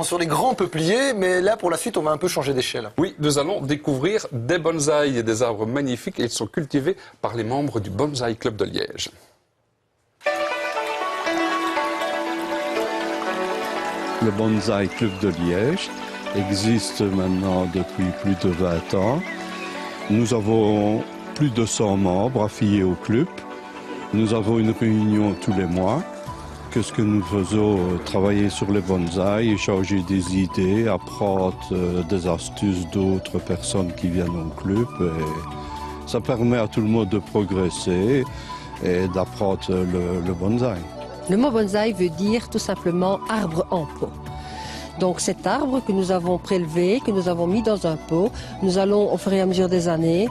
Sur les grands peupliers, mais là pour la suite on va un peu changer d'échelle. Oui, nous allons découvrir des bonsaïs et des arbres magnifiques et ils sont cultivés par les membres du Bonsaï Club de Liège. Le Bonsaï Club de Liège existe maintenant depuis plus de 20 ans. Nous avons plus de 100 membres affiliés au club. Nous avons une réunion tous les mois. Qu'est-ce que nous faisons? Travailler sur les bonsaïs, échanger des idées, apprendre des astuces d'autres personnes qui viennent au club. Et ça permet à tout le monde de progresser et d'apprendre le bonsaï. Le mot bonsaï veut dire tout simplement arbre en pot. Donc cet arbre que nous avons prélevé, que nous avons mis dans un pot, nous allons au fur et à mesure des années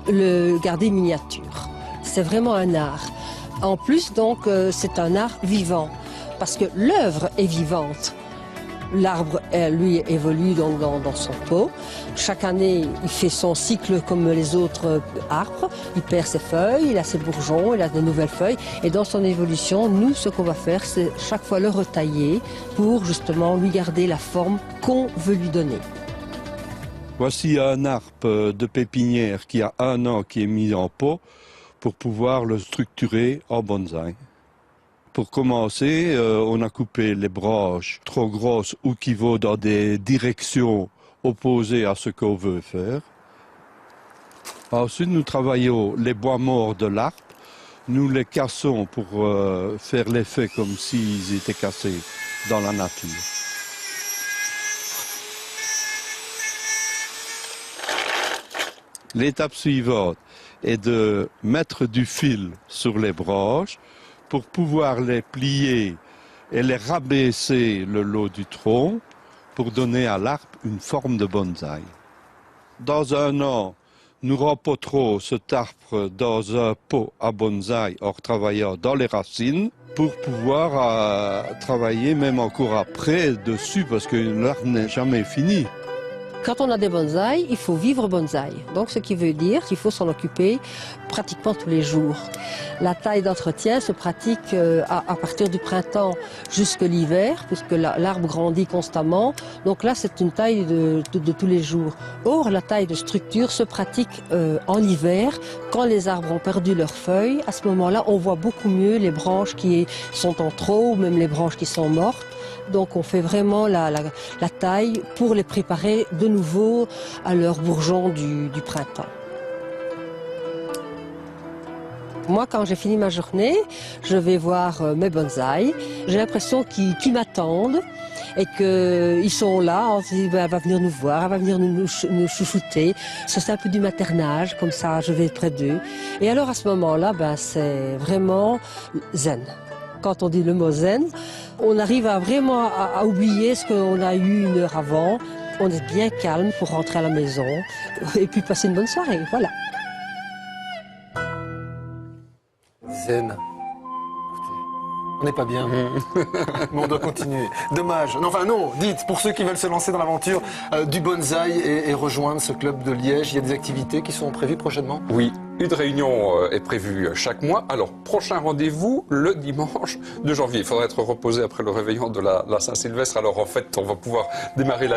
le garder miniature. C'est vraiment un art. En plus, donc, c'est un art vivant, parce que l'œuvre est vivante. L'arbre, lui, évolue donc dans son pot. Chaque année, il fait son cycle comme les autres arbres. Il perd ses feuilles, il a ses bourgeons, il a de nouvelles feuilles. Et dans son évolution, nous, ce qu'on va faire, c'est chaque fois le retailler pour justement lui garder la forme qu'on veut lui donner. Voici un arbre de pépinière qui a 1 an qui est mis en pot pour pouvoir le structurer en bonsaï. Pour commencer, on a coupé les branches trop grosses ou qui vont dans des directions opposées à ce qu'on veut faire. Ensuite, nous travaillons les bois morts de l'arbre. Nous les cassons pour faire l'effet comme s'ils étaient cassés dans la nature. L'étape suivante est de mettre du fil sur les branches pour pouvoir les plier et les rabaisser le long du tronc pour donner à l'arbre une forme de bonsaï. Dans 1 an, nous rempoterons cet arbre dans un pot à bonsaï en travaillant dans les racines pour pouvoir travailler même encore après dessus parce que l'arbre n'est jamais fini. Quand on a des bonsaïs, il faut vivre bonsaï. Donc ce qui veut dire qu'il faut s'en occuper pratiquement tous les jours. La taille d'entretien se pratique à partir du printemps jusque l'hiver, puisque l'arbre grandit constamment. Donc là, c'est une taille de tous les jours. Or, la taille de structure se pratique en hiver, quand les arbres ont perdu leurs feuilles. À ce moment-là, on voit beaucoup mieux les branches qui sont en trop, ou même les branches qui sont mortes. Donc on fait vraiment la taille pour les préparer de nouveau à leurs bourgeons du printemps. Moi, quand j'ai fini ma journée, je vais voir mes bonsaïs. J'ai l'impression qu'ils m'attendent et qu'ils sont là. On se dit, elle va venir nous voir, elle va venir nous chouchouter. C'est un peu du maternage, comme ça je vais près d'eux. Et alors à ce moment-là, c'est vraiment zen. Quand on dit le mot zen, on arrive vraiment à oublier ce qu'on a eu 1 heure avant. On est bien calme pour rentrer à la maison et puis passer une bonne soirée, voilà. Zen. On n'est pas bien, mais on doit continuer. Dommage. Non, enfin non, dites, pour ceux qui veulent se lancer dans l'aventure du bonsaï et rejoindre ce club de Liège, il y a des activités qui sont prévues prochainement? Oui, une réunion est prévue chaque mois. Alors, prochain rendez-vous le dimanche de janvier. Il faudra être reposé après le réveillon de la Saint-Sylvestre. Alors, en fait, on va pouvoir démarrer la